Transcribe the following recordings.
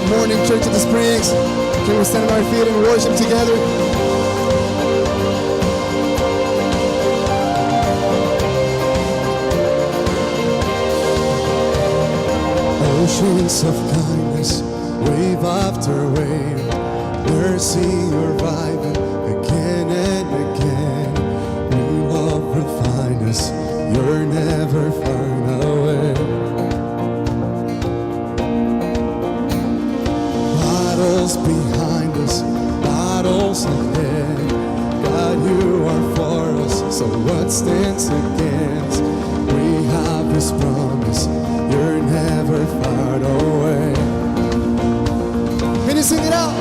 morning, Church of the Springs. Can we stand on our feet and worship together? Oceans of kindness, wave after wave, mercy arriving again and again. Your love refine us, you're never far away. Battles behind us, battles ahead. God, you are for us, so what stands against? We have this promise, you're never far away. Can you sing it out?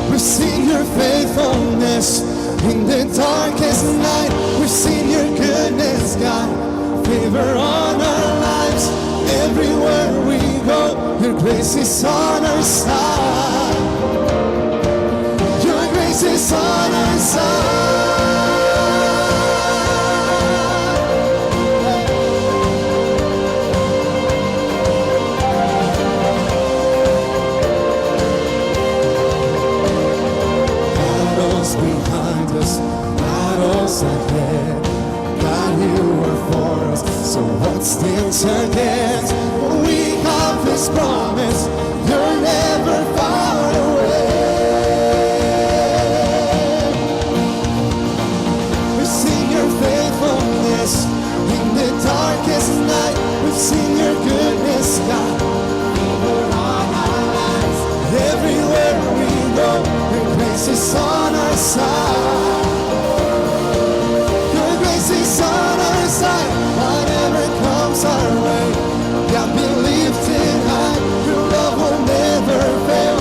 We've seen your faithfulness in the darkest night. We've seen your goodness, God, favor on our lives. Everywhere we go, your grace is on our side. Your grace is on our side. Behind us, battles ahead. God, you are for us, so what stands against? We have this promise, you're never far away. We've seen your faithfulness in the darkest night. We've seen your goodness, God, over all our lives. Everywhere we go, your grace is on our side. Your grace is on our side. Whatever comes our way, God, be lifted high. Your love will never fail.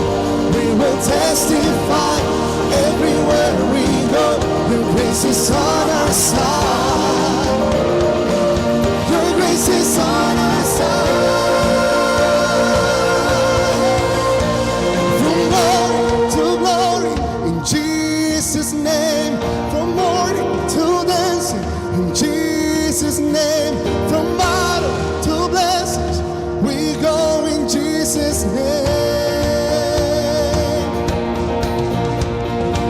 We will testify. Everywhere we go, your grace is on our side. Your grace is on our side. Jesus' name, from morning to dancing, in Jesus' name, from battle to blessings, we go in Jesus' name.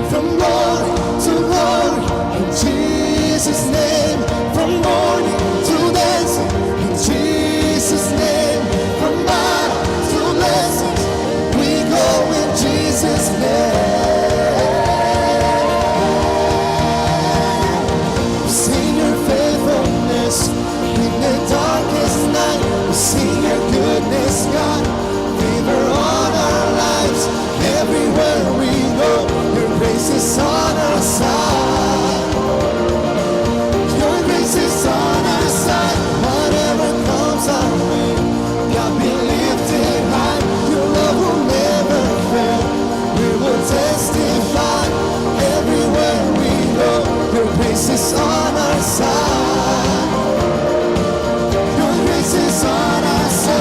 From glory to glory, in Jesus' name, from morning to dancing, in Jesus' name, from battle to blessings, we go in Jesus' name. See your goodness, God, favor on our lives. Everywhere we go, your grace is on our side. Your grace is on our side. Whatever comes our way, God, be lifted high. Your love will never fail. We will testify. Everywhere we go, your grace is on our side. Is on our side.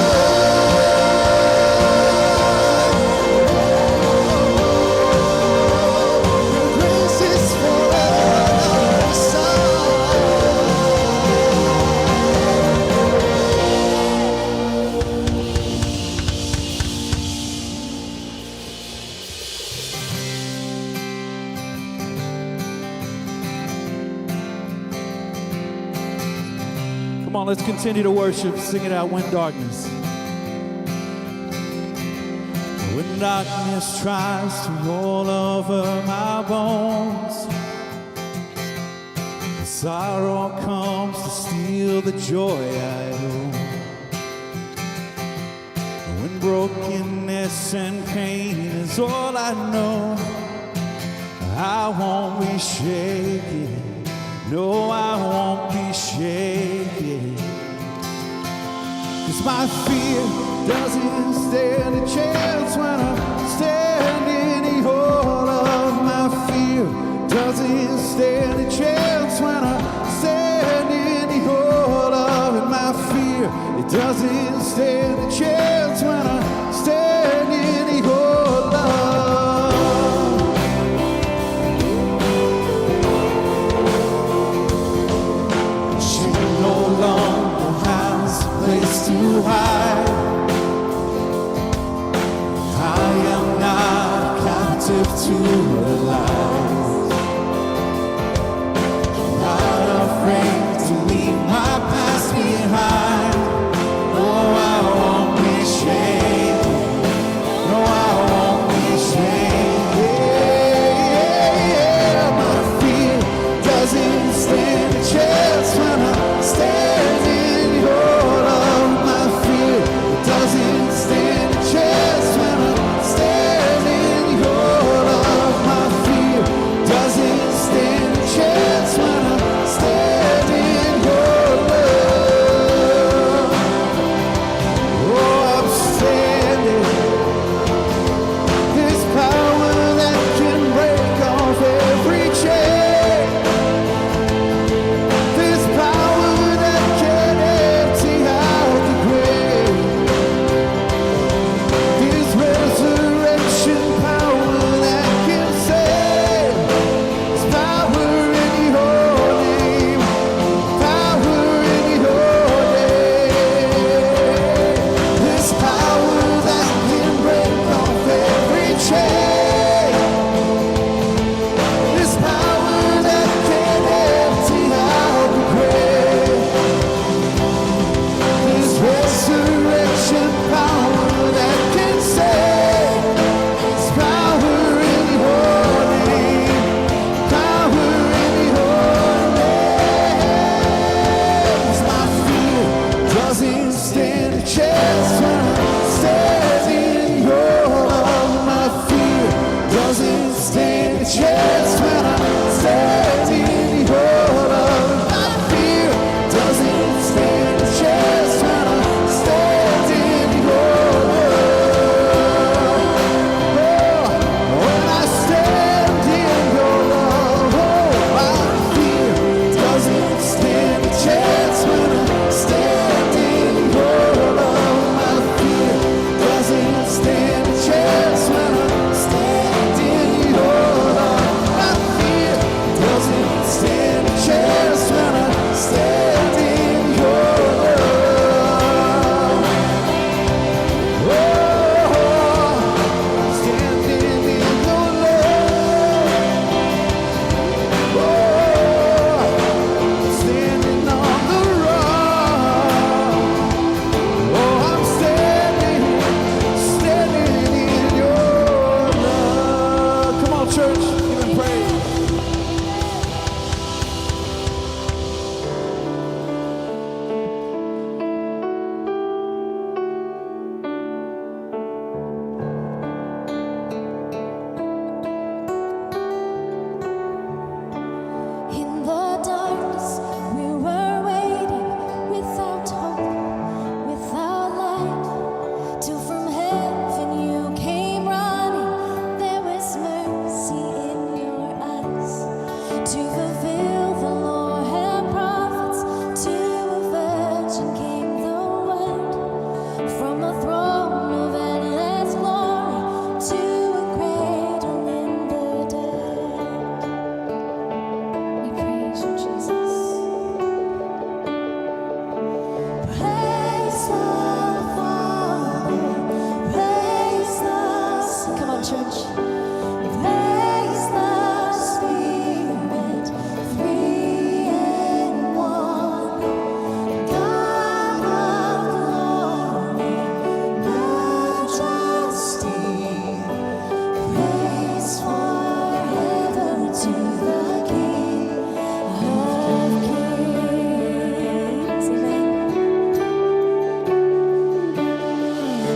Your grace is forever on our side. Come on, let's continue to worship. Sing it out, When Darkness. When darkness tries to roll over my bones, and sorrow comes to steal the joy I own. When brokenness and pain is all I know, I won't be shaken. No, I won't be shaken. 'Cause my fear doesn't stand a chance when I'm standing all of my fear. Doesn't stand a chance when I'm standing all of my fear. It doesn't stand a chance when I'm standing all of. To hide.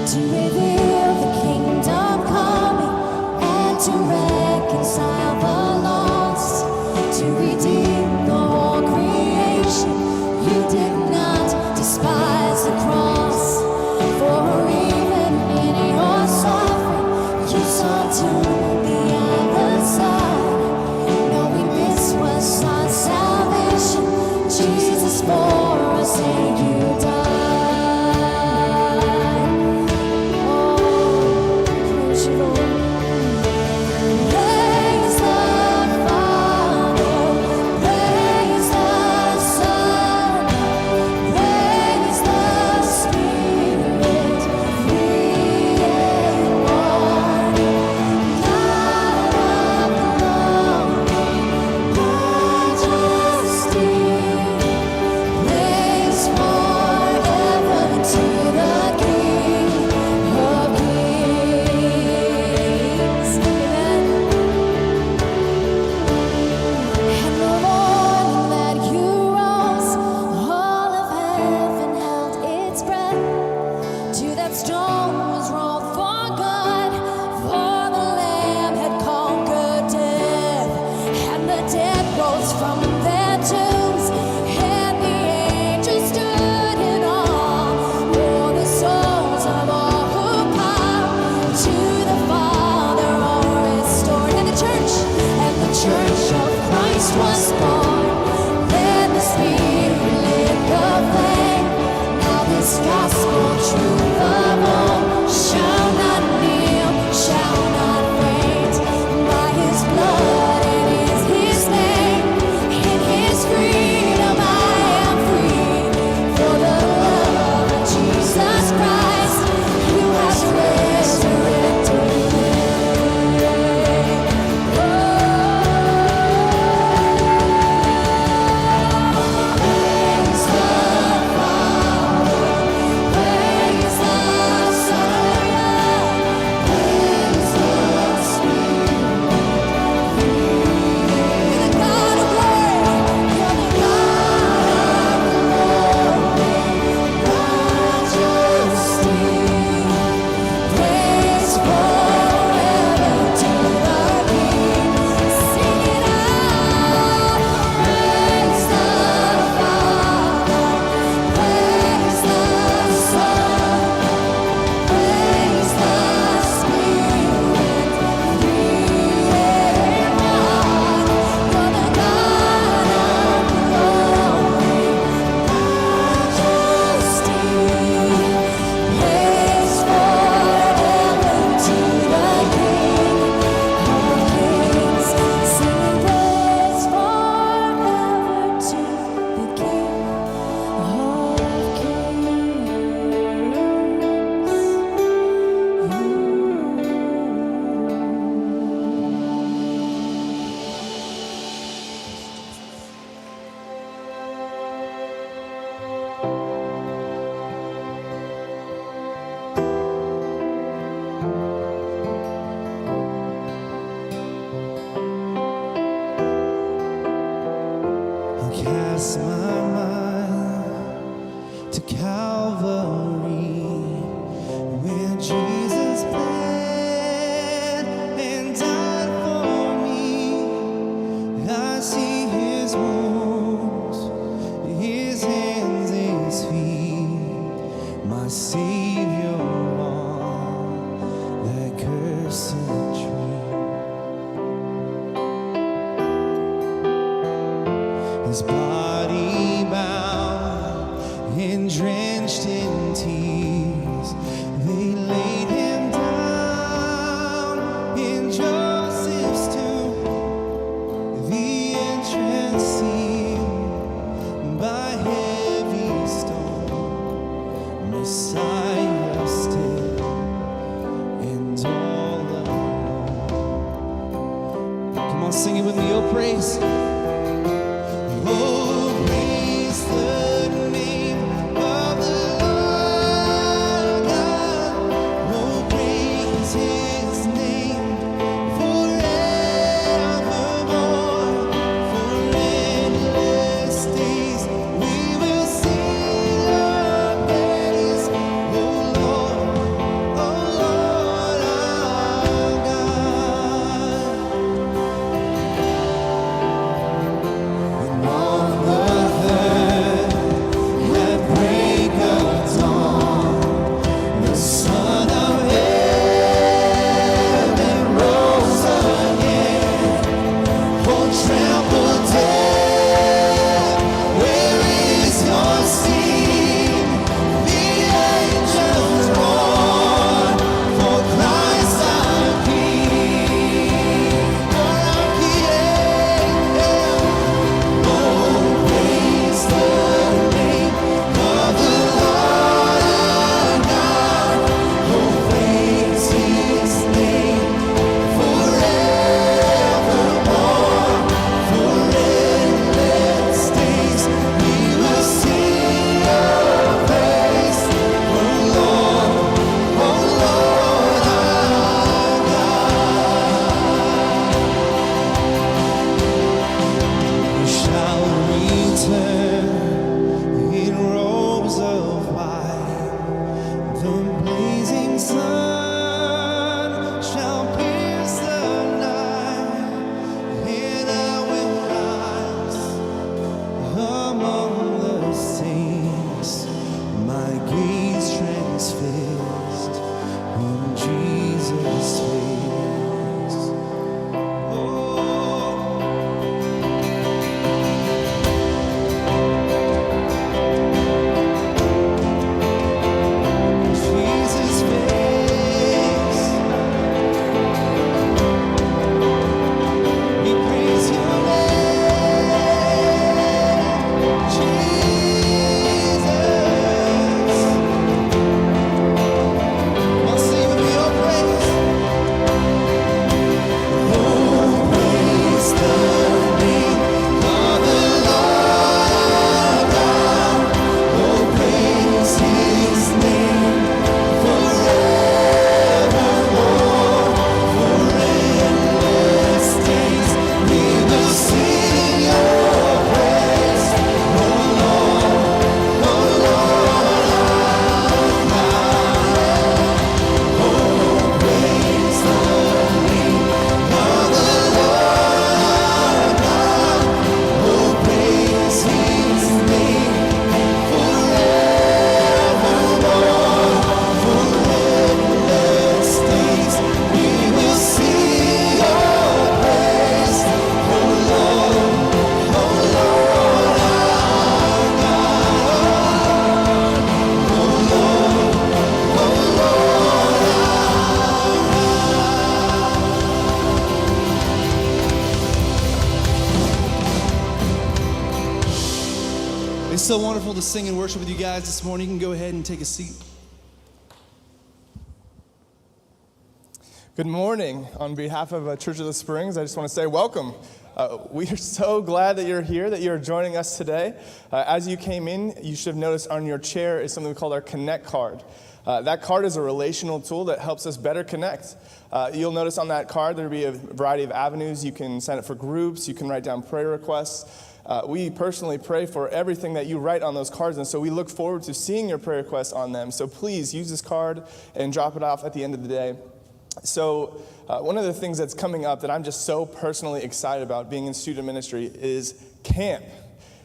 to reveal the kingdom coming and to reconcile the lost, to redeem the whole creation. You did not despise the cross, for even in your suffering you saw to the other side, knowing this was our salvation. Jesus for us and you died. Oh, praise you, Lord. Praise the Father, praise the Son, praise the Spirit, three in one. God of glory, majesty, praise forever to the King of Kings. Amen. And the morning that you rose, all of heaven held its breath. To that stone was rolled for good, for the Lamb had conquered death. And the dead rose from their tombs, and the angels stood in awe, for the souls of all who come to the Father are restored. And the church of Christ was born. Then the Spirit lit the flame. Now this gospel truth of all shall not kneel, shall not faint. By His blood it is His name. In His freedom I am free. For the love of Jesus Christ, who has resurrected me. Praise the Father, praise the Son, praise the Spirit. You're the God of glory, you're the God of glory, majesty, praise forever to the King. Sing it out. Praise the Father, praise the Son, praise the Spirit, three in one. You're the God of glory, majesty, praise forever to the King of Kings. Sing praise forever to the King I cast my mind to Calvary, where Jesus bled and died for me. I see His wounds, His hands, His feet, my Savior on that cursed tree. His body bound and drenched in tears, they laid Him down in Joseph's tomb, the entrance sealed by heavy stone. Messiah still and all alone. Come on, sing it with me, oh praise. Oh, praise the name of the Lord God. Oh, praise His name forevermore. For endless days we will sing your praise, oh Lord. my gaze transfixed on Jesus' face. Oh, Jesus' face. We praise your name, Jesus. I'll sing with your praise. Oh, praise the name of the Lord God. Oh, praise His name forevermore. For endless days we will sing your praise. Oh Lord, our God. Oh, praise the name of the Lord God. Oh, praise His name forevermore. For endless days we will sing your praise. Oh Lord, our God. Oh Lord, It's so wonderful to sing and worship with you guys this morning. You can go ahead and take a seat. Good morning. On behalf of Church of the Springs, I just want to say welcome. We are so glad that you're here, that you're joining us today. As you came in, you should have noticed on your chair is something we call our Connect card. That card is a relational tool that helps us better connect. You'll notice on that card there will be a variety of avenues. You can sign up for groups. You can write down prayer requests. We personally pray for everything that you write on those cards, and so we look forward to seeing your prayer requests on them. So please use this card and drop it off at the end of the day. So one of the things that's coming up that I'm just so personally excited about being in student ministry is camp.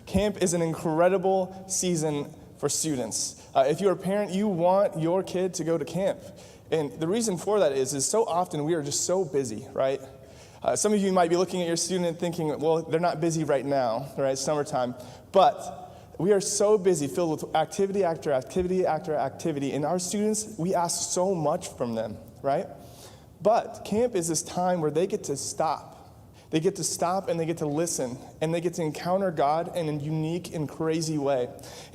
Camp is an incredible season for students. If you're a parent, you want your kid to go to camp. And the reason for that is so often we are just so busy, right? Some of you might be looking at your student and thinking, well, they're not busy right now, right? It's summertime. But we are so busy, filled with activity after activity after activity. And our students, we ask so much from them, right? But camp is this time where they get to stop. They get to stop and they get to listen and they get to encounter God in a unique and crazy way.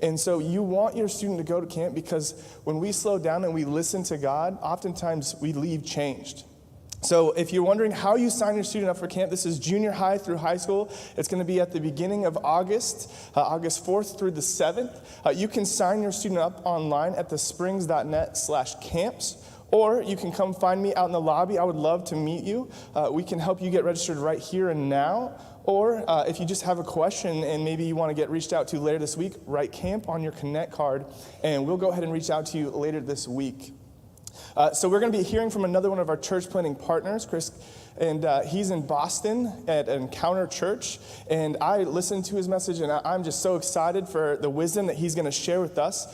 And so you want your student to go to camp because when we slow down and we listen to God, oftentimes we leave changed. So if you're wondering how you sign your student up for camp, this is junior high through high school. It's going to be at the beginning of August, August 4th through the 7th. You can sign your student up online at thesprings.net/camps. Or you can come find me out in the lobby. I would love to meet you. We can help you get registered right here and now. Or if you just have a question and maybe you want to get reached out to later this week, write camp on your Connect card, and we'll go ahead and reach out to you later this week. So we're going to be hearing from another one of our church planting partners, Chris, and he's in Boston at Encounter Church, and I listened to his message, and I'm just so excited for the wisdom that he's going to share with us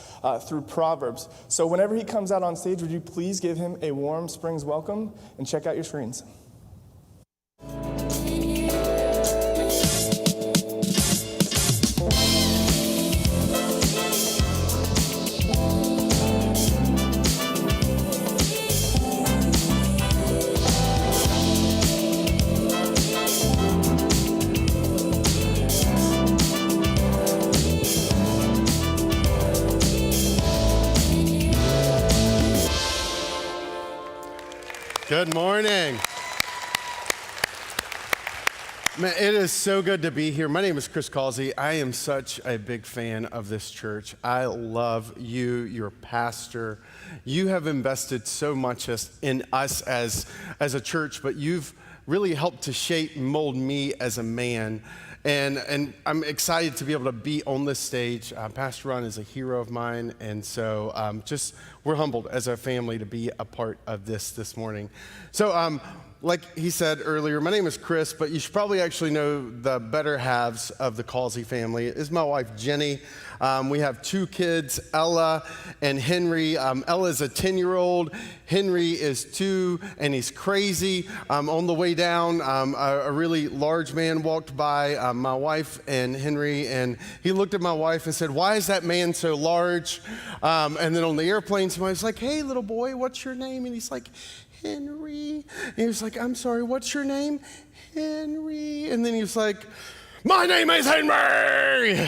through Proverbs. So whenever he comes out on stage, would you please give him a warm Springs welcome, and check out your screens. Good morning. Man, it is so good to be here. My name is Chris Causey. I am such a big fan of this church. I love you, your pastor. You have invested so much in us as a church, but you've really helped to shape and mold me as a man. And I'm excited to be able to be on this stage. Pastor Ron is a hero of mine, and so we're humbled as a family to be a part of this morning. So Like he said earlier, my name is Chris, but you should probably actually know the better halves of the Causey family. This is my wife, Jenny. We have 2 kids, Ella and Henry. Ella is a 10-year-old. Henry is 2, and he's crazy. On the way down, a really large man walked by my wife and Henry, and he looked at my wife and said, "Why is that man so large?" And then on the airplane, somebody was like, "Hey, little boy, what's your name?" And he's like, "Henry." And he was like, "I'm sorry, what's your name?" "Henry." And then he was like, "My name is Henry."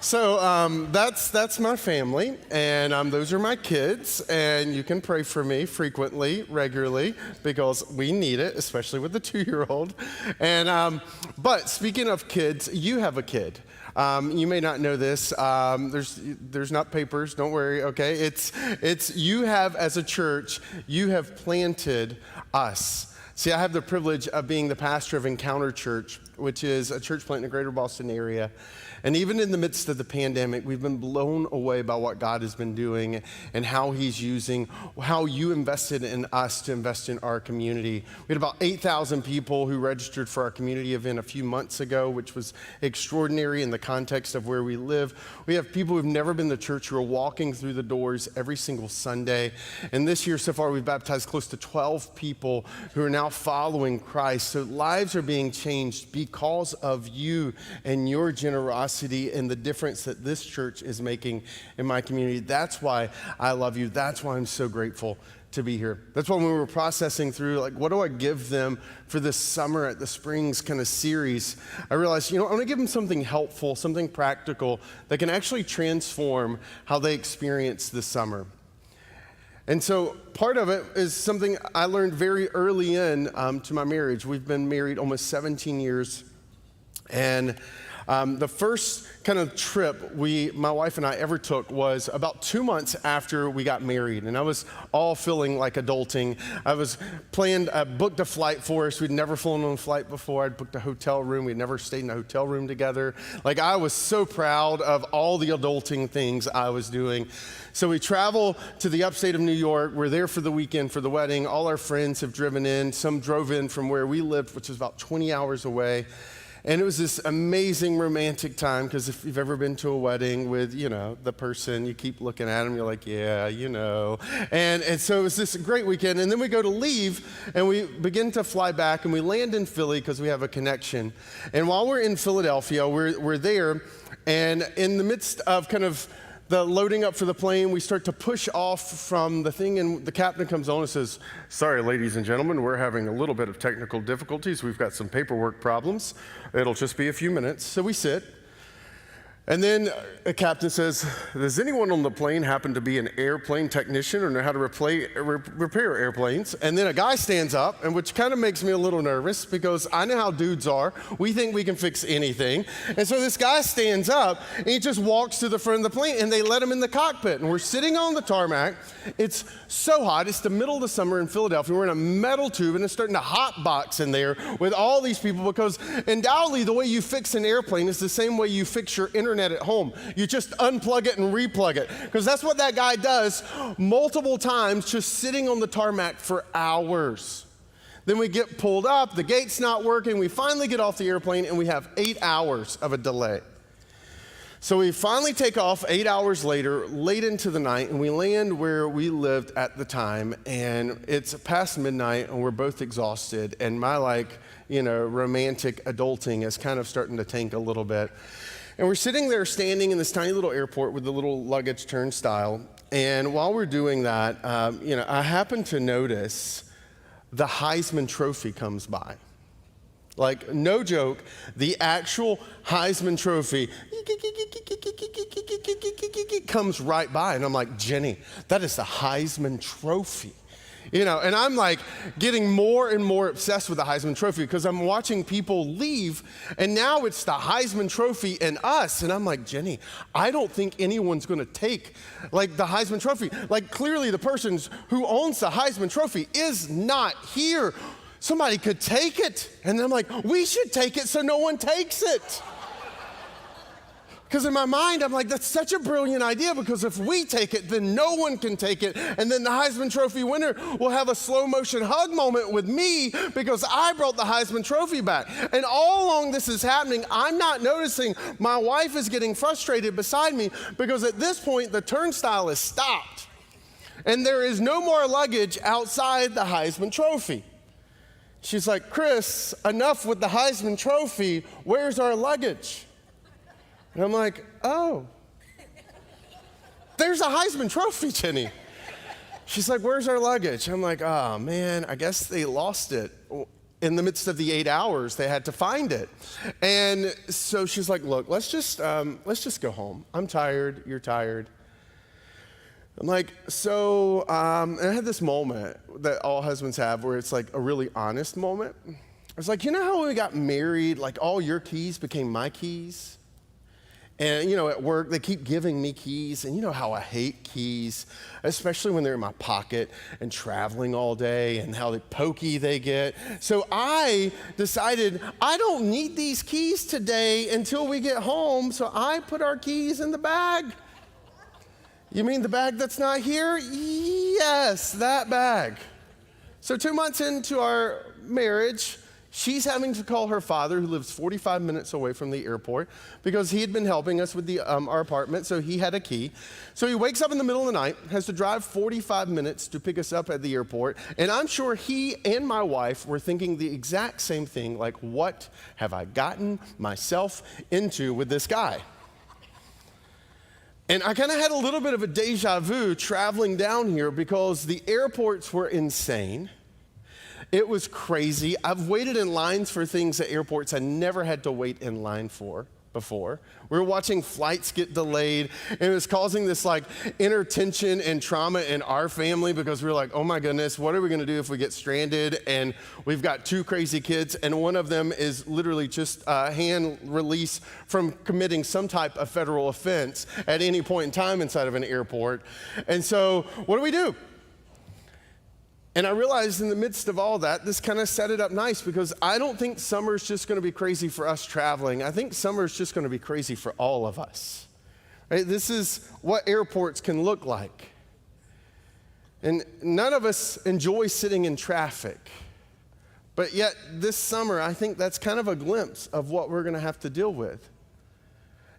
So that's my family, and those are my kids, and you can pray for me frequently, regularly, because we need it, especially with the 2-year-old. And but speaking of kids, you have a kid. You may not know this. There's not papers. Don't worry. Okay, it's you have, as a church, you have planted us. See, I have the privilege of being the pastor of Encounter Church, which is a church plant in the greater Boston area. And even in the midst of the pandemic, we've been blown away by what God has been doing and how he's using, how you invested in us to invest in our community. We had about 8,000 people who registered for our community event a few months ago, which was extraordinary in the context of where we live. We have people who've never been to church who are walking through the doors every single Sunday. And this year so far, we've baptized close to 12 people who are now following Christ. So lives are being changed because of you and your generosity and the difference that this church is making in my community. That's why I love you. That's why I'm so grateful to be here. That's why when we were processing through, like, what do I give them for this summer at the Springs kind of series, I realized, I want to give them something helpful, something practical that can actually transform how they experience this summer. And so part of it is something I learned very early in to my marriage. We've been married almost 17 years, and the first kind of trip my wife and I ever took was about 2 months after we got married, and I was all feeling like adulting. I booked a flight for us. We'd never flown on a flight before. I'd booked a hotel room. We'd never stayed in a hotel room together. Like, I was so proud of all the adulting things I was doing. So we travel to the upstate of New York. We're there for the weekend for the wedding. All our friends have driven in. Some drove in from where we lived, which is about 20 hours away. And it was this amazing romantic time, because if you've ever been to a wedding with, the person, you keep looking at them, you're like, yeah, And so it was this great weekend. And then we go to leave, and we begin to fly back, and we land in Philly because we have a connection. And while we're in Philadelphia, we're there, and in the midst of kind of the loading up for the plane, we start to push off from the thing, and the captain comes on and says, "Sorry, ladies and gentlemen, we're having a little bit of technical difficulties. We've got some paperwork problems. It'll just be a few minutes." So we sit. And then the captain says, "Does anyone on the plane happen to be an airplane technician or know how to repair airplanes?" And then a guy stands up, and which kind of makes me a little nervous, because I know how dudes are. We think we can fix anything. And so this guy stands up, and he just walks to the front of the plane, and they let him in the cockpit. And we're sitting on the tarmac. It's so hot. It's the middle of the summer in Philadelphia. We're in a metal tube, and it's starting to hot box in there with all these people, because undoubtedly the way you fix an airplane is the same way you fix your internet at home. You just unplug it and replug it, because that's what that guy does multiple times, just sitting on the tarmac for hours. Then we get pulled up, the gate's not working, we finally get off the airplane, and we have 8 hours of a delay. So we finally take off 8 hours later, late into the night, and we land where we lived at the time, and it's past midnight, and we're both exhausted, and my romantic adulting is kind of starting to tank a little bit. And we're sitting there standing in this tiny little airport with the little luggage turnstile. And while we're doing that, I happen to notice the Heisman Trophy comes by. Like, no joke, the actual Heisman Trophy comes right by. And I'm like, "Jenny, that is the Heisman Trophy." And I'm like getting more and more obsessed with the Heisman Trophy, because I'm watching people leave, and now it's the Heisman Trophy and us. And I'm like, "Jenny, I don't think anyone's going to take the Heisman Trophy. Clearly the person who owns the Heisman Trophy is not here. Somebody could take it." And I'm like, "We should take it so no one takes it." Because in my mind, I'm like, that's such a brilliant idea, because if we take it, then no one can take it. And then the Heisman Trophy winner will have a slow motion hug moment with me because I brought the Heisman Trophy back. And all along this is happening, I'm not noticing my wife is getting frustrated beside me, because at this point, the turnstile is stopped. And there is no more luggage outside the Heisman Trophy. She's like, Chris, enough with the Heisman Trophy. Where's our luggage? And I'm like, oh, there's a Heisman Trophy, Jenny. She's like, where's our luggage? I'm like, oh, man, I guess they lost it. In the midst of the 8 hours, they had to find it. And so she's like, look, let's just go home. I'm tired. You're tired. I'm like, so, and I had this moment that all husbands have where it's like a really honest moment. I was like, you know how when we got married, like all your keys became my keys? And, at work, they keep giving me keys, and you know how I hate keys, especially when they're in my pocket and traveling all day, and how pokey they get. So I decided I don't need these keys today until we get home, so I put our keys in the bag. You mean the bag that's not here? Yes, that bag. So 2 months into our marriage, she's having to call her father, who lives 45 minutes away from the airport, because he had been helping us with our apartment, so he had a key. So he wakes up in the middle of the night, has to drive 45 minutes to pick us up at the airport, and I'm sure he and my wife were thinking the exact same thing, like, what have I gotten myself into with this guy? And I kind of had a little bit of a deja vu traveling down here, because the airports were insane. It was crazy. I've waited in lines for things at airports I never had to wait in line for before. We were watching flights get delayed, and it was causing this like inner tension and trauma in our family, because we were like, oh my goodness, what are we gonna do if we get stranded? And we've got 2 crazy kids, and one of them is literally just hand release from committing some type of federal offense at any point in time inside of an airport. And so what do we do? And I realized in the midst of all that, this kind of set it up nice, because I don't think summer's just going to be crazy for us traveling. I think summer's just going to be crazy for all of us. Right? This is what airports can look like. And none of us enjoy sitting in traffic. But yet this summer, I think that's kind of a glimpse of what we're going to have to deal with.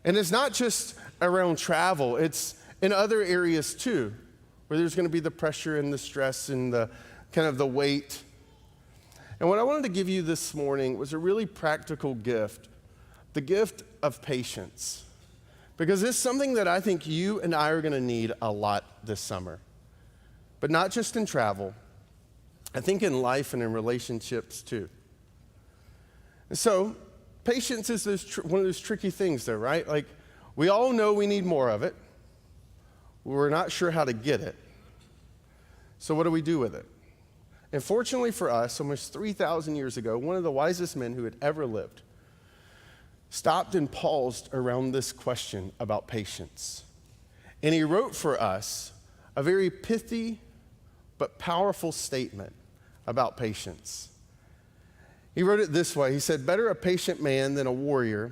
And it's not just around travel, it's in other areas too, where there's going to be the pressure and the stress and the kind of the weight. And what I wanted to give you this morning was a really practical gift, the gift of patience. Because it's something that I think you and I are going to need a lot this summer. But not just in travel, I think in life and in relationships too. And so, patience is one of those tricky things though, right? Like, we all know we need more of it. We're not sure how to get it. So what do we do with it? And fortunately for us, almost 3,000 years ago, one of the wisest men who had ever lived stopped and paused around this question about patience. And he wrote for us a very pithy but powerful statement about patience. He wrote it this way. He said, better a patient man than a warrior,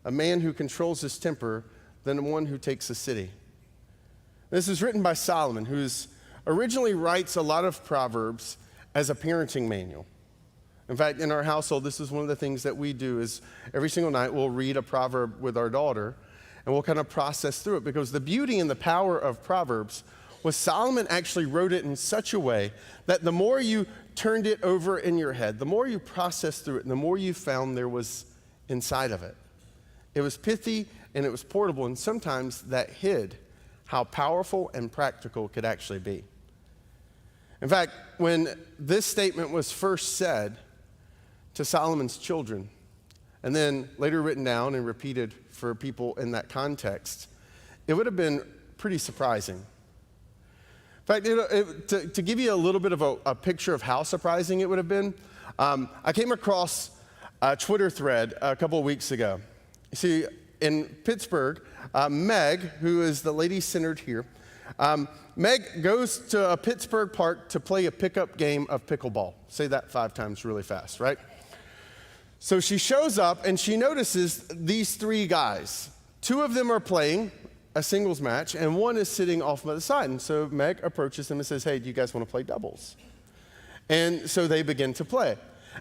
a man who controls his temper than one who takes a city. This is written by Solomon, who originally writes a lot of Proverbs as a parenting manual. In fact, in our household, this is one of the things that we do is every single night we'll read a proverb with our daughter, and we'll kind of process through it, because the beauty and the power of Proverbs was Solomon actually wrote it in such a way that the more you turned it over in your head, the more you processed through it, and the more you found there was inside of it. It was pithy and it was portable, and sometimes that hid how powerful and practical it could actually be. In fact, when this statement was first said to Solomon's children, and then later written down and repeated for people in that context, it would have been pretty surprising. In fact, to give you a little bit of a picture of how surprising it would have been, I came across a Twitter thread a couple of weeks ago. You see, in Pittsburgh, Meg, who is the lady centered here, Meg goes to a Pittsburgh park to play a pickup game of pickleball. Say that 5 times really fast, right? So she shows up and she notices these 3 guys. Two of them are playing a singles match, and one is sitting off by the side. And so Meg approaches them and says, hey, do you guys want to play doubles? And so they begin to play.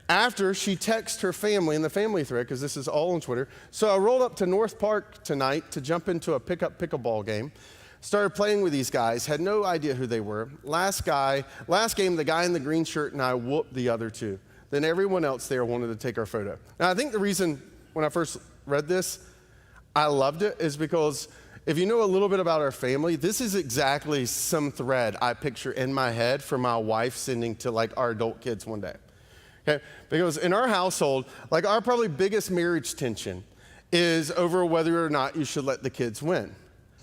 After, she texts her family in the family thread, because this is all on Twitter. So I rolled up to North Park tonight to jump into a pickleball game. Started playing with these guys, had no idea who they were. Last game, the guy in the green shirt and I whooped the other two. Then everyone else there wanted to take our photo. Now, I think the reason when I first read this, I loved it, is because if you know a little bit about our family, this is exactly some thread I picture in my head for my wife sending to like our adult kids one day. Okay? Because in our household, like our probably biggest marriage tension is over whether or not you should let the kids win.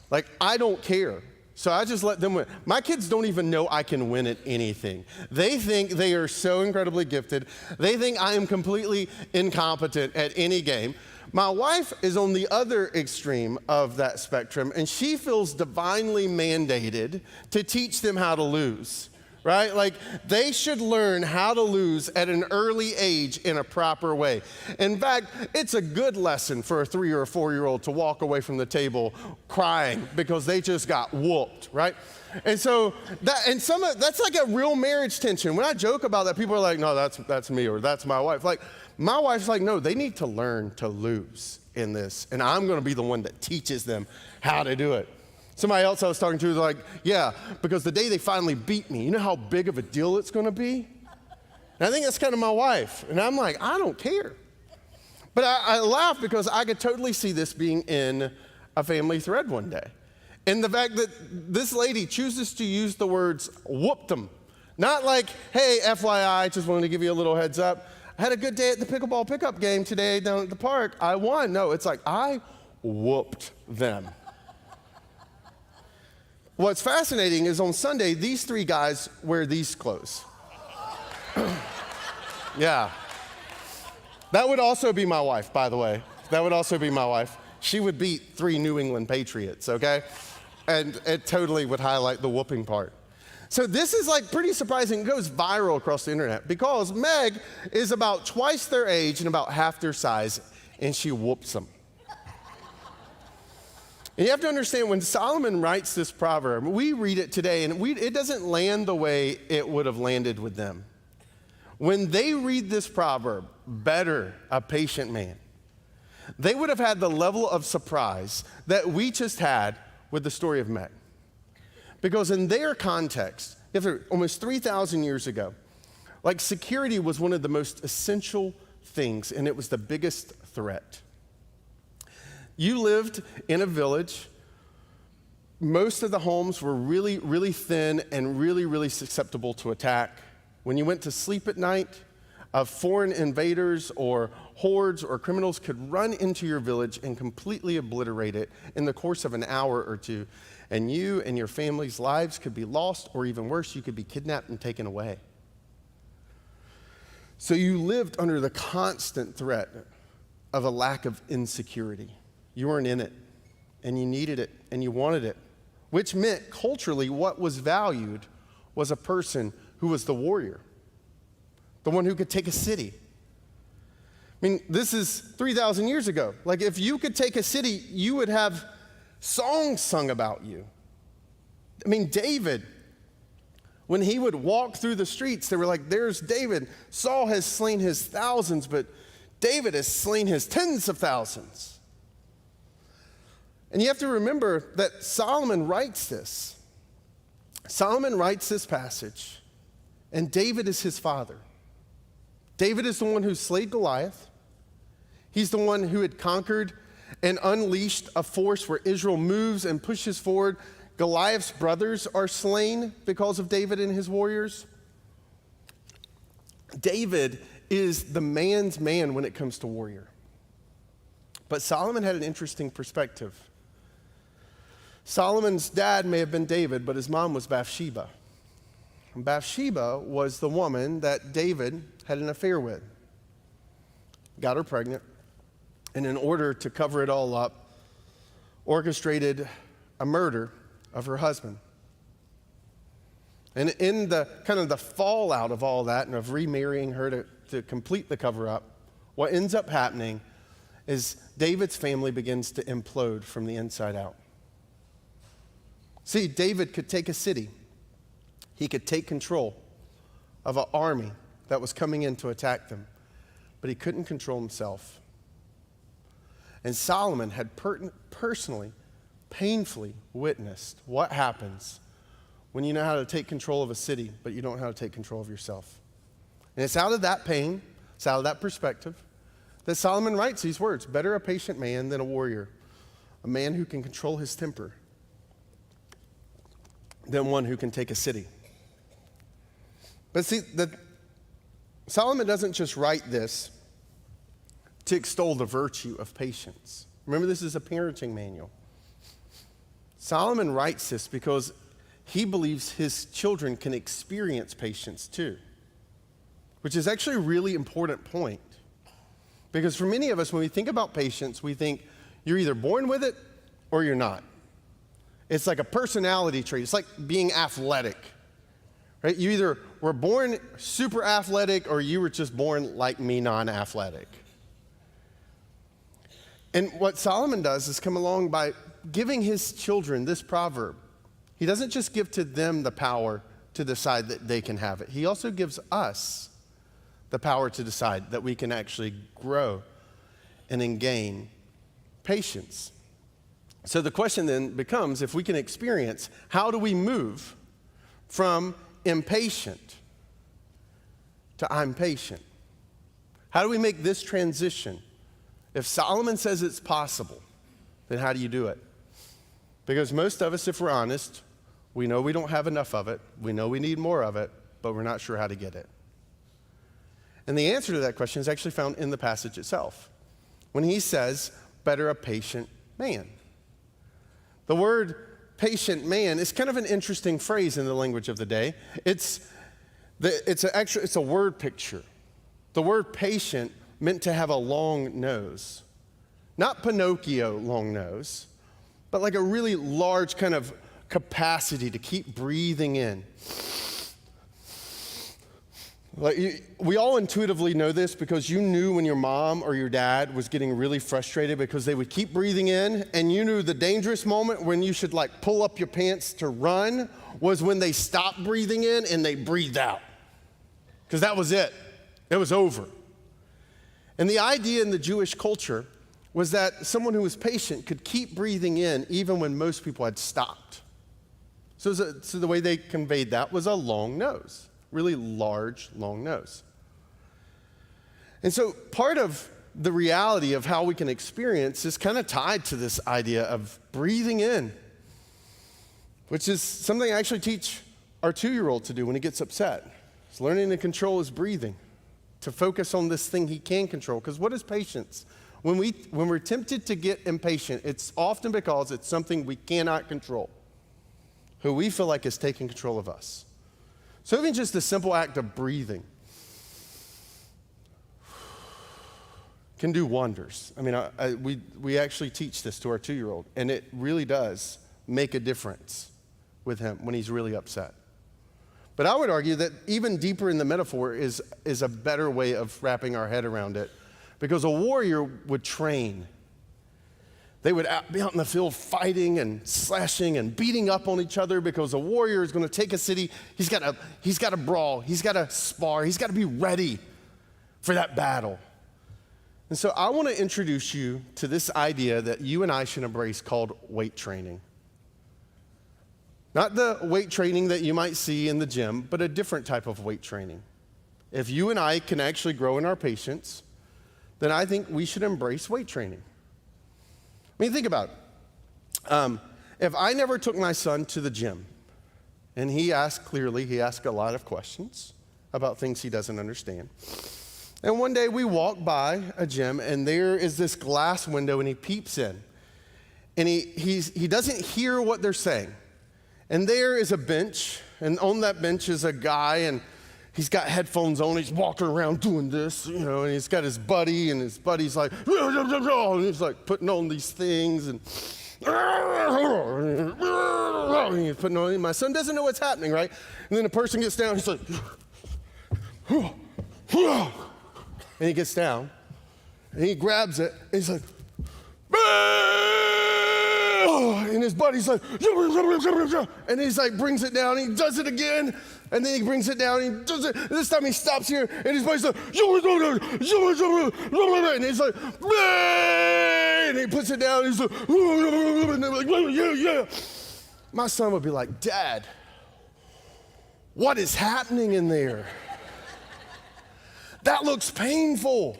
Like, I don't care. So I just let them win. My kids don't even know I can win at anything. They think they are so incredibly gifted. They think I am completely incompetent at any game. My wife is on the other extreme of that spectrum, and she feels divinely mandated to teach them how to lose. Right? Like, they should learn how to lose at an early age in a proper way. In fact, it's a good lesson for a 3 or 4-year-old to walk away from the table crying because they just got whooped, right? And so that's like a real marriage tension. When I joke about that, people are like, no, that's me, or that's my wife. Like, my wife's like, no, they need to learn to lose in this, and I'm going to be the one that teaches them how to do it. Somebody else I was talking to was like, yeah, because the day they finally beat me, you know how big of a deal it's going to be? And I think that's kind of my wife. And I'm like, I don't care. But I laugh because I could totally see this being in a family thread one day. And the fact that this lady chooses to use the words whooped them. Not like, hey, FYI, just wanted to give you a little heads up. I had a good day at the pickleball pickup game today down at the park. I won. No, it's like, I whooped them. What's fascinating is on Sunday, these three guys wear these clothes. Yeah. That would also be my wife, by the way. That would also be my wife. She would beat 3 New England Patriots, okay? And it totally would highlight the whooping part. So this is like pretty surprising. It goes viral across the internet because Meg is about twice their age and about half their size, and she whoops them. And you have to understand, when Solomon writes this proverb, we read it today, and it doesn't land the way it would have landed with them. When they read this proverb, better a patient man, they would have had the level of surprise that we just had with the story of Meg. Because in their context, almost 3,000 years ago, like, security was one of the most essential things, and it was the biggest threat. You lived in a village. Most of the homes were really, really thin and really, really susceptible to attack. When you went to sleep at night, foreign invaders or hordes or criminals could run into your village and completely obliterate it in the course of an hour or two. And you and your family's lives could be lost, or even worse, you could be kidnapped and taken away. So you lived under the constant threat of a lack of insecurity. You weren't in it, and you needed it, and you wanted it, which meant culturally what was valued was a person who was the warrior, the one who could take a city. I mean, this is 3,000 years ago. Like, if you could take a city, you would have songs sung about you. I mean, David, when he would walk through the streets, they were like, there's David. Saul has slain his thousands, but David has slain his tens of thousands. And you have to remember that Solomon writes this. Solomon writes this passage, and David is his father. David is the one who slayed Goliath. He's the one who had conquered and unleashed a force where Israel moves and pushes forward. Goliath's brothers are slain because of David and his warriors. David is the man's man when it comes to warrior. But Solomon had an interesting perspective. Solomon's dad may have been David, but his mom was Bathsheba. And Bathsheba was the woman that David had an affair with. Got her pregnant, and in order to cover it all up, orchestrated a murder of her husband. And in the kind of the fallout of all that and of remarrying her to complete the cover-up, what ends up happening is David's family begins to implode from the inside out. See, David could take a city. He could take control of an army that was coming in to attack them, but he couldn't control himself. And Solomon had personally, painfully witnessed what happens when you know how to take control of a city, but you don't know how to take control of yourself. And it's out of that pain, it's out of that perspective, that Solomon writes these words: better a patient man than a warrior, a man who can control his temper than one who can take a city. But see, Solomon doesn't just write this to extol the virtue of patience. Remember, this is a parenting manual. Solomon writes this because he believes his children can experience patience too, which is actually a really important point. Because for many of us, when we think about patience, we think you're either born with it or you're not. It's like a personality trait. It's like being athletic, right? You either were born super athletic or you were just born like me, non-athletic. And what Solomon does is come along by giving his children this proverb. He doesn't just give to them the power to decide that they can have it. He also gives us the power to decide that we can actually grow and then gain patience. So the question then becomes, if we can experience, how do we move from impatient to I'm patient? How do we make this transition? If Solomon says it's possible, then how do you do it? Because most of us, if we're honest, we know we don't have enough of it. We know we need more of it, but we're not sure how to get it. And the answer to that question is actually found in the passage itself, when he says, better a patient man. The word patient man is kind of an interesting phrase in the language of the day. It's a word picture. The word patient meant to have a long nose. Not Pinocchio long nose, but like a really large kind of capacity to keep breathing in. We all intuitively know this because you knew when your mom or your dad was getting really frustrated because they would keep breathing in, and you knew the dangerous moment when you should like pull up your pants to run was when they stopped breathing in and they breathed out. Because that was it. It was over. And the idea in the Jewish culture was that someone who was patient could keep breathing in even when most people had stopped. So the way they conveyed that was a long nose. Really large, long nose. And so part of the reality of how we can experience is kind of tied to this idea of breathing in, which is something I actually teach our 2-year-old to do when he gets upset. It's learning to control his breathing, to focus on this thing he can control. Because what is patience? When we're tempted to get impatient, it's often because it's something we cannot control, who we feel like is taking control of us. So even just the simple act of breathing can do wonders. I mean, we actually teach this to our 2-year-old, and it really does make a difference with him when he's really upset. But I would argue that even deeper in the metaphor is a better way of wrapping our head around it, because a warrior would train. They would be out in the field fighting and slashing and beating up on each other, because a warrior is going to take a city. He's got to brawl. He's got to spar. He's got to be ready for that battle. And so I want to introduce you to this idea that you and I should embrace called weight training. Not the weight training that you might see in the gym, but a different type of weight training. If you and I can actually grow in our patience, then I think we should embrace weight training. I mean, think about it. If I never took my son to the gym, and he asked a lot of questions about things he doesn't understand. And one day we walk by a gym, and there is this glass window, and he peeps in. And he doesn't hear what they're saying. And there is a bench, and on that bench is a guy, and he's got headphones on. He's walking around doing this, and he's got his buddy, and his buddy's like, and he's like putting on these things, and he's putting on. My son doesn't know what's happening, right? And then the person gets down. He's like, and he gets down, and he grabs it, and he's like, and his buddy's like, and he's like, brings it down, he does it again, and then he brings it down, and he does it, and this time he stops here, and his buddy's like, and he's like, and he puts it down, and he's like, and they're like, yeah. My son would be like, Dad, what is happening in there? That looks painful.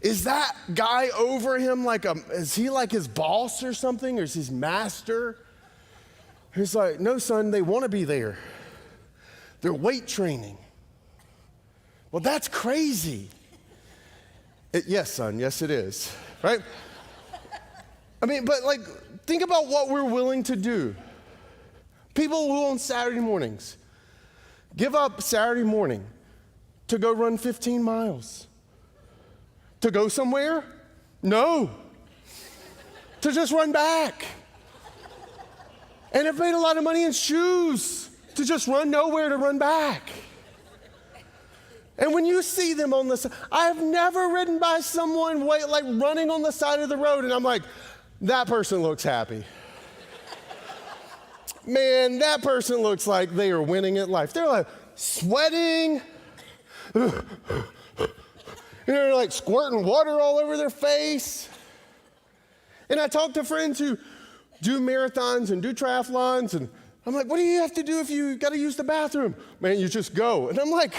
Is that guy over him is he like his boss or something, or is his master? He's like, no, son, they want to be there. They're weight training. Well, that's crazy. Yes, son, yes, it is, right? I mean, but like, think about what we're willing to do. People who on Saturday mornings give up Saturday morning to go run 15 miles. To go somewhere? No. To just run back. And they've made a lot of money in shoes to just run nowhere to run back. And when you see them on the side, I've never ridden by someone like running on the side of the road, and I'm like, that person looks happy. Man, that person looks like they are winning at life. They're like sweating. And they're like squirting water all over their face. And I talk to friends who do marathons and do triathlons, and I'm like, what do you have to do if you got to use the bathroom? Man, you just go. And I'm like,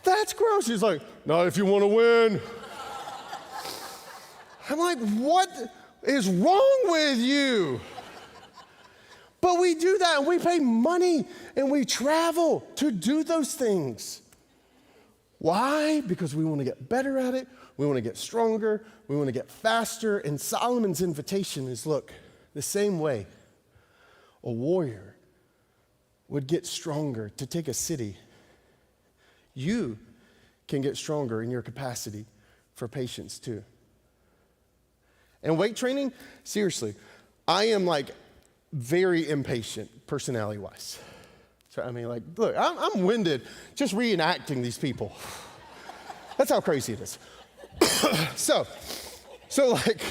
that's gross. He's like, not if you want to win. I'm like, what is wrong with you? But we do that, and we pay money, and we travel to do those things. Why? Because we want to get better at it. We want to get stronger. We want to get faster. And Solomon's invitation is, look, the same way a warrior would get stronger to take a city, you can get stronger in your capacity for patience too. And weight training, seriously, I am like very impatient personality-wise. So, I mean, like, look, I'm winded just reenacting these people. That's how crazy it is. So like,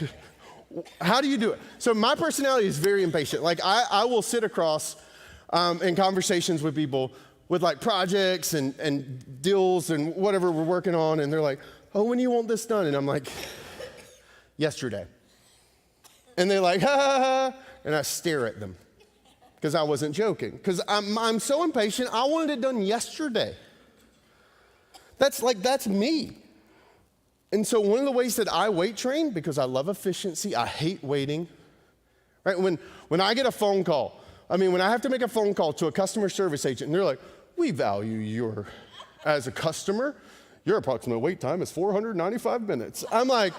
how do you do it? So my personality is very impatient. Like, I will sit across in conversations with people with like projects and deals and whatever we're working on, and they're like, oh, when do you want this done? And I'm like, yesterday. And they're like, ha, ha, ha, and I stare at them. Because I wasn't joking. Because I'm so impatient, I wanted it done yesterday. That's me. And so one of the ways that I weight train, because I love efficiency, I hate waiting. Right? When I get a phone call, when I have to make a phone call to a customer service agent, and they're like, we value your, as a customer, your approximate wait time is 495 minutes. I'm like,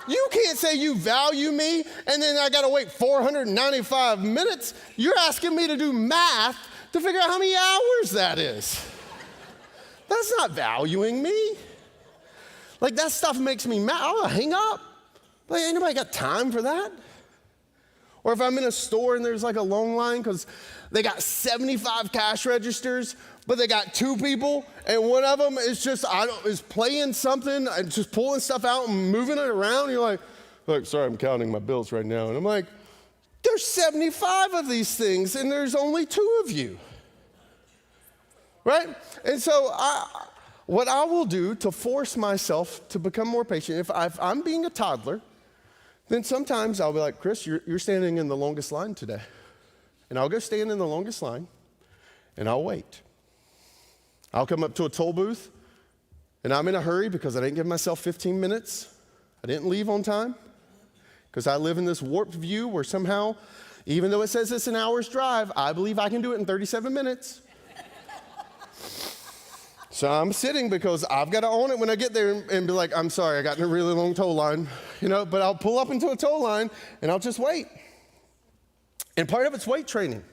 you can't say you value me and then I gotta wait 495 minutes. You're asking me to do math to figure out how many hours that is. That's not valuing me. Like, that stuff makes me mad. I'll hang up. Like, ain't nobody got time for that. Or if I'm in a store and there's like a long line because they got 75 cash registers, but they got 2 people, and one of them is just, is playing something, and just pulling stuff out and moving it around. And you're like, look, sorry, I'm counting my bills right now. And I'm like, there's 75 of these things, and there's only 2 of you. Right? And so what I will do to force myself to become more patient, if I'm being a toddler, then sometimes I'll be like, Chris, you're standing in the longest line today. And I'll go stand in the longest line, and I'll wait. I'll come up to a toll booth, and I'm in a hurry because I didn't give myself 15 minutes. I didn't leave on time because I live in this warped view where somehow, even though it says it's an hour's drive, I believe I can do it in 37 minutes. So I'm sitting because I've got to own it when I get there and be like, I'm sorry, I got in a really long toll line, but I'll pull up into a toll line and I'll just wait. And part of it's weight training.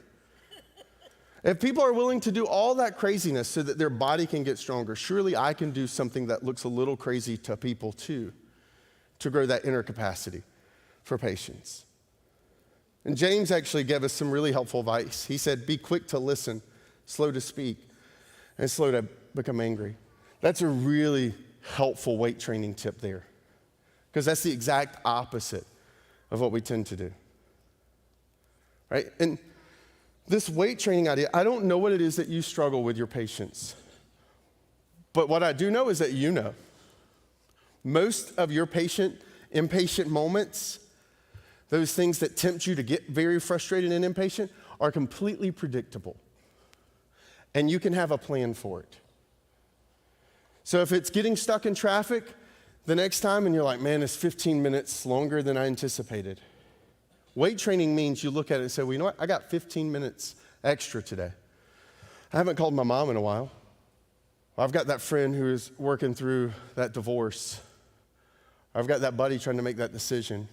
If people are willing to do all that craziness so that their body can get stronger, surely I can do something that looks a little crazy to people too, to grow that inner capacity for patience. And James actually gave us some really helpful advice. He said, be quick to listen, slow to speak, and slow to become angry. That's a really helpful weight training tip there. because that's the exact opposite of what we tend to do, right? And this weight training idea, I don't know what it is that you struggle with your patience, but what I do know is that you know. Most of your impatient moments, those things that tempt you to get very frustrated and impatient, are completely predictable. And you can have a plan for it. So if it's getting stuck in traffic the next time and you're like, man, it's 15 minutes longer than I anticipated. Weight training means you look at it and say, well, you know what? I got 15 minutes extra today. I haven't called my mom in a while. I've got that friend who is working through that divorce. I've got that buddy trying to make that decision.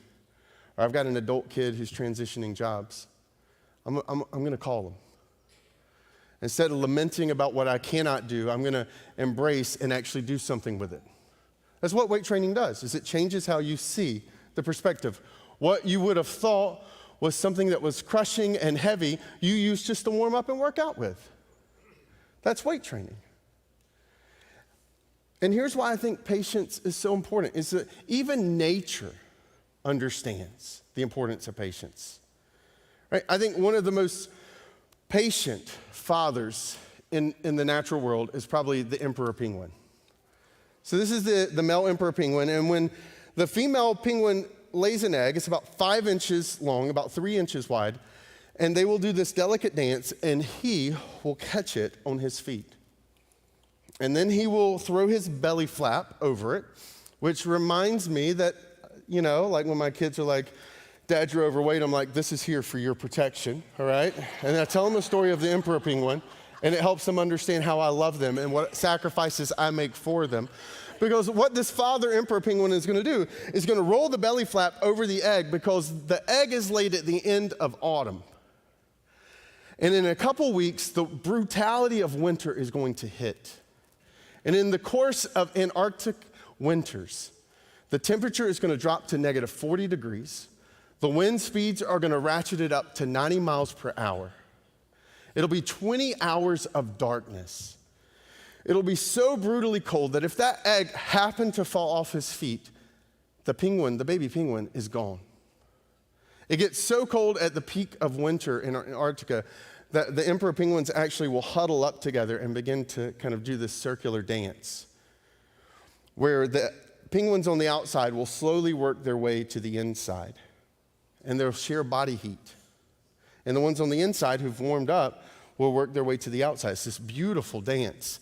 Or I've got an adult kid who's transitioning jobs. I'm going to call him. Instead of lamenting about what I cannot do, I'm going to embrace and actually do something with it. That's what weight training does, is it changes how you see the perspective. What you would have thought was something that was crushing and heavy, you use just to warm up and work out with. That's weight training. And here's why I think patience is so important, is that even nature understands the importance of patience. Right? I think one of the most patient fathers in the natural world is probably the emperor penguin. So this is the male emperor penguin, and when the female penguin lays an egg, it's about 5 inches long, about 3 inches wide, and they will do this delicate dance, and he will catch it on his feet. And then he will throw his belly flap over it, which reminds me that, you know, like when my kids are like, Dad, you're overweight, I'm like, this is here for your protection, all right? And I tell them the story of the emperor penguin, and it helps them understand how I love them and what sacrifices I make for them. Because what this father emperor penguin is going to do is going to roll the belly flap over the egg, because the egg is laid at the end of autumn. And in a couple weeks, the brutality of winter is going to hit. And in the course of Antarctic winters, the temperature is going to drop to negative 40 degrees. The wind speeds are going to ratchet it up to 90 miles per hour. It'll be 20 hours of darkness. It'll be so brutally cold that if that egg happened to fall off his feet, the baby penguin, is gone. It gets so cold at the peak of winter in Antarctica that the emperor penguins actually will huddle up together and begin to kind of do this circular dance, where the penguins on the outside will slowly work their way to the inside, and they'll share body heat. And the ones on the inside who've warmed up will work their way to the outside. It's this beautiful dance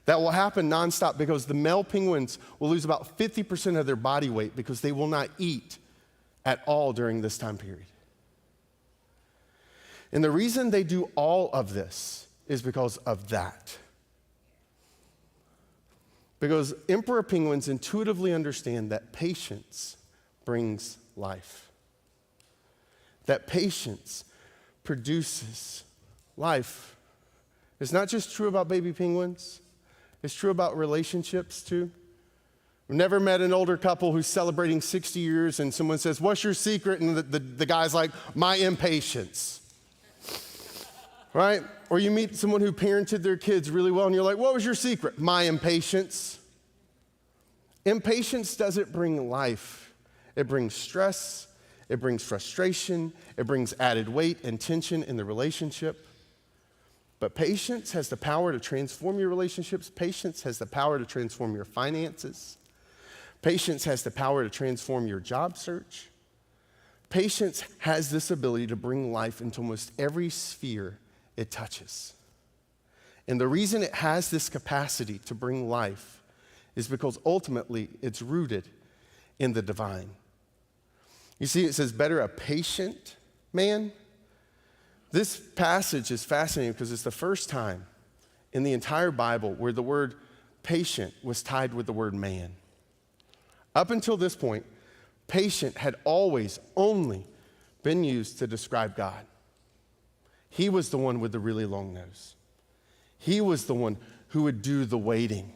that will happen nonstop, because the male penguins will lose about 50% of their body weight because they will not eat at all during this time period. And the reason they do all of this is because of that. Because emperor penguins intuitively understand that patience brings life. That patience produces life. It's not just true about baby penguins. It's true about relationships too. I've never met an older couple who's celebrating 60 years and someone says, what's your secret? And the guy's like, my impatience. Right? Or you meet someone who parented their kids really well and you're like, what was your secret? My impatience. Impatience doesn't bring life. It brings stress. It brings frustration. It brings added weight and tension in the relationship. But patience has the power to transform your relationships. Patience has the power to transform your finances. Patience has the power to transform your job search. Patience has this ability to bring life into almost every sphere it touches. And the reason it has this capacity to bring life is because ultimately it's rooted in the divine. You see, it says, better a patient man. This passage is fascinating because it's the first time in the entire Bible where the word patient was tied with the word man. Up until this point, patient had always only been used to describe God. He was the one with the really long nose. He was the one who would do the waiting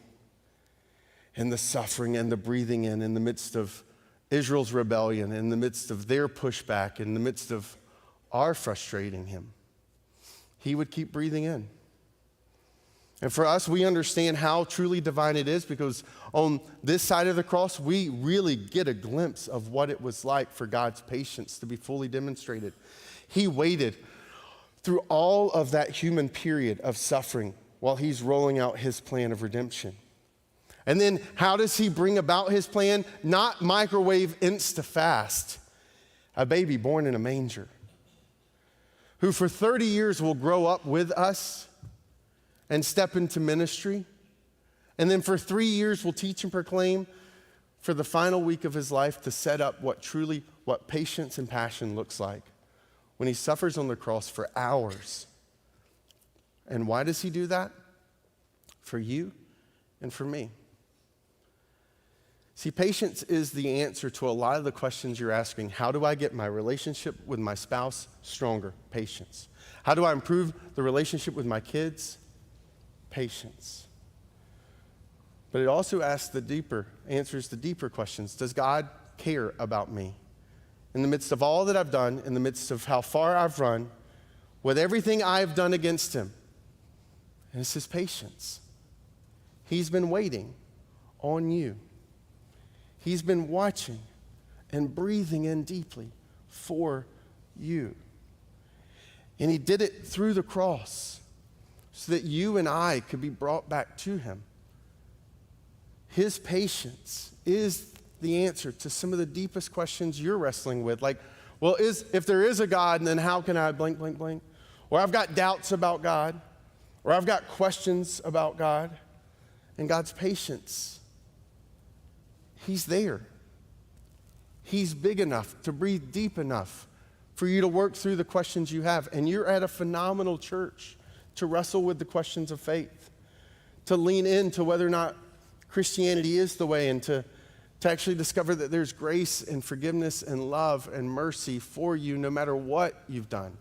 and the suffering and the breathing in the midst of Israel's rebellion, in the midst of their pushback, in the midst of our frustrating him. He would keep breathing in. And for us, we understand how truly divine it is because on this side of the cross, we really get a glimpse of what it was like for God's patience to be fully demonstrated. He waited through all of that human period of suffering while he's rolling out his plan of redemption. And then how does he bring about his plan? Not microwave insta-fast, a baby born in a manger, who for 30 years will grow up with us and step into ministry. And then for 3 years will teach and proclaim for the final week of his life to set up what patience and passion looks like when he suffers on the cross for hours. And why does he do that? For you and for me. See, patience is the answer to a lot of the questions you're asking. How do I get my relationship with my spouse stronger? Patience. How do I improve the relationship with my kids? Patience. But it also answers the deeper questions. Does God care about me? In the midst of all that I've done, in the midst of how far I've run, with everything I've done against him, and it's his patience. He's been waiting on you. He's been watching and breathing in deeply for you. And he did it through the cross so that you and I could be brought back to him. His patience is the answer to some of the deepest questions you're wrestling with. Like, well, if there is a God, then how can I blank, blank, blank? Or I've got doubts about God. Or I've got questions about God. And God's patience, he's there. He's big enough to breathe deep enough for you to work through the questions you have. And you're at a phenomenal church to wrestle with the questions of faith, to lean into whether or not Christianity is the way, and to actually discover that there's grace and forgiveness and love and mercy for you no matter what you've done.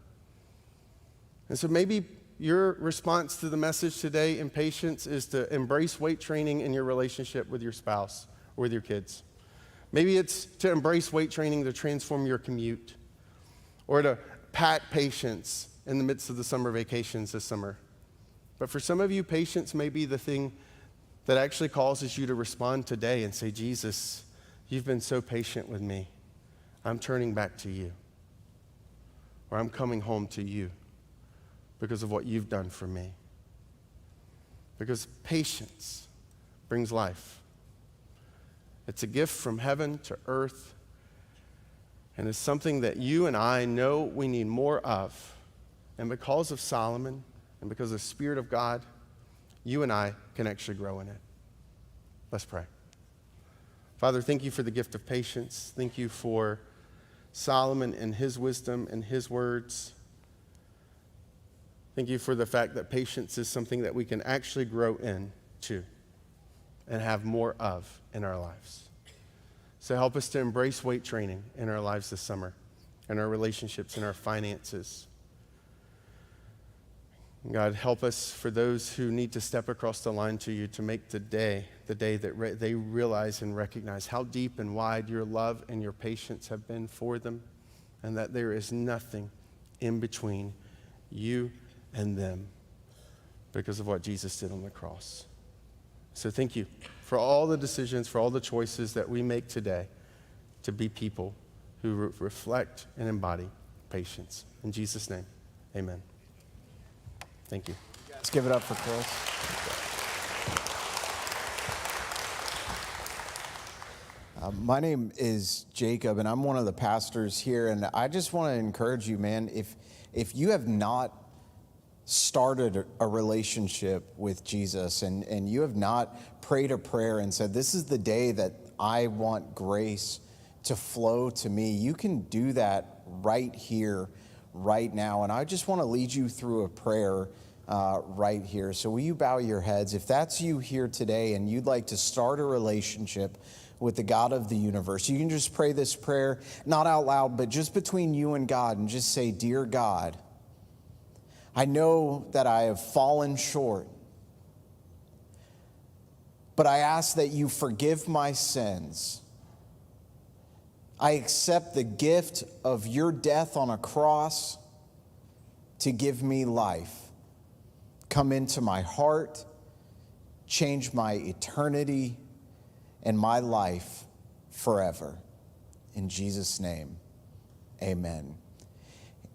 And so maybe your response to the message today in patience is to embrace weight training in your relationship with your spouse or with your kids. Maybe it's to embrace weight training to transform your commute, or to pack patience in the midst of the summer vacations this summer. But for some of you, patience may be the thing that actually causes you to respond today and say, Jesus, you've been so patient with me. I'm turning back to you. Or I'm coming home to you because of what you've done for me. Because patience brings life. It's a gift from heaven to earth, and it's something that you and I know we need more of. And because of Solomon and because of the Spirit of God, you and I can actually grow in it. Let's pray. Father, thank you for the gift of patience. Thank you for Solomon and his wisdom and his words. Thank you for the fact that patience is something that we can actually grow into and have more of in our lives. So help us to embrace weight training in our lives this summer, in our relationships, in our finances. God, help us for those who need to step across the line to you to make the day that they realize and recognize how deep and wide your love and your patience have been for them, and that there is nothing in between you and them because of what Jesus did on the cross. So thank you for all the decisions, for all the choices that we make today to be people who reflect and embody patience. In Jesus' name, amen. Thank you. Let's give it up for Chris. My name is Jacob, and I'm one of the pastors here, and I just want to encourage you, man, if you have not started a relationship with Jesus and you have not prayed a prayer and said, this is the day that I want grace to flow to me, you can do that right here, right now. And I just want to lead you through a prayer right here. So will you bow your heads? If that's you here today and you'd like to start a relationship with the God of the universe, you can just pray this prayer, not out loud, but just between you and God, and just say, Dear God, I know that I have fallen short, but I ask that you forgive my sins. I accept the gift of your death on a cross to give me life. come into my heart, change my eternity and my life forever. In Jesus' name, amen.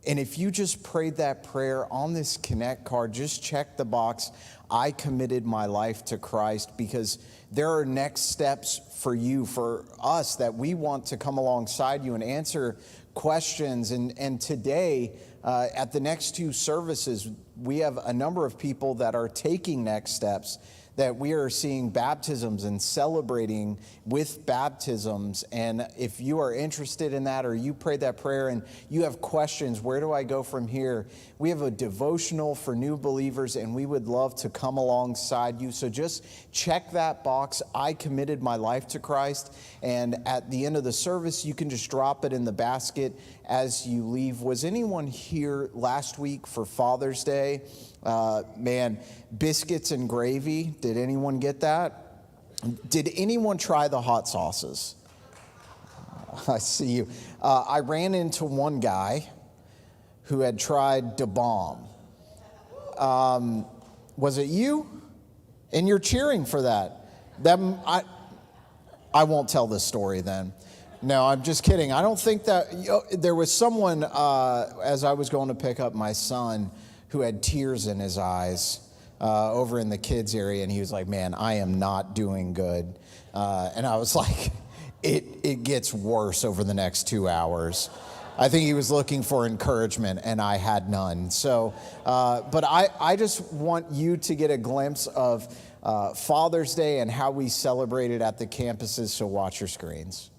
And if you just prayed that prayer on this Connect card, just check the box, I committed my life to Christ, because there are next steps for you, for us, that we want to come alongside you and answer questions. And today, at the next two services, we have a number of people that are taking next steps, that we are seeing baptisms and celebrating with baptisms. And if you are interested in that, or you prayed that prayer and you have questions, where do I go from here? We have a devotional for new believers, and we would love to come alongside you. So just check that box, I committed my life to Christ. And at the end of the service, you can just drop it in the basket as you leave. Was anyone here last week for Father's Day? Man, biscuits and gravy. Did anyone get that? Did anyone try the hot sauces? I see you. I ran into one guy who had tried Da Bomb. Was it you? And you're cheering for that. I won't tell this story then. No, I'm just kidding. I don't think that there was someone, as I was going to pick up my son, who had tears in his eyes over in the kids area, and he was like, man, I am not doing good. And I was like, it gets worse over the next 2 hours. I think he was looking for encouragement, and I had none. So, but I just want you to get a glimpse of Father's Day and how we celebrate it at the campuses, so watch your screens.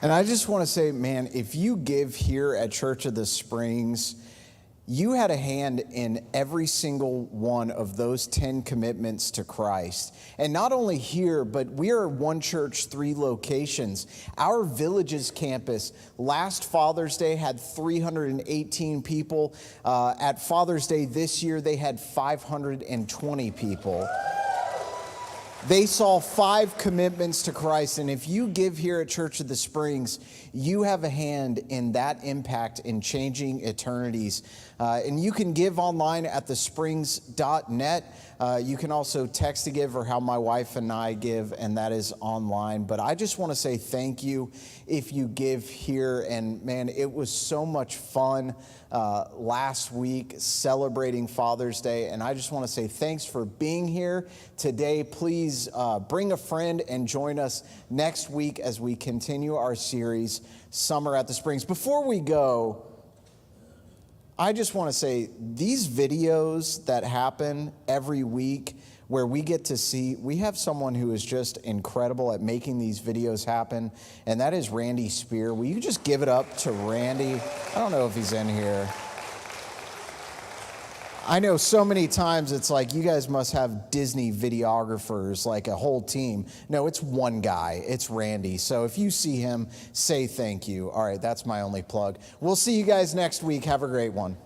And I just want to say, man, if you give here at Church of the Springs, you had a hand in every single one of those 10 commitments to Christ. And not only here, but we are one church, 3 locations. Our Villages campus last Father's Day had 318 people. At Father's Day this year, they had 520 people. They saw 5 commitments to Christ, and if you give here at Church of the Springs, you have a hand in that impact in changing eternities. And you can give online at thesprings.net. You can also text to give, or how my wife and I give, and that is online. But I just want to say thank you if you give here. And man, it was so much fun last week celebrating Father's Day. And I just want to say thanks for being here today. Please bring a friend and join us next week as we continue our series, Summer at the Springs. Before we go, I just want to say these videos that happen every week where we get to see, we have someone who is just incredible at making these videos happen, and that is Randy Spear. Will you just give it up to Randy? I don't know if he's in here. I know so many times it's like you guys must have Disney videographers, like a whole team. No, it's one guy. It's Randy. So if you see him, say thank you. All right, that's my only plug. We'll see you guys next week. Have a great one.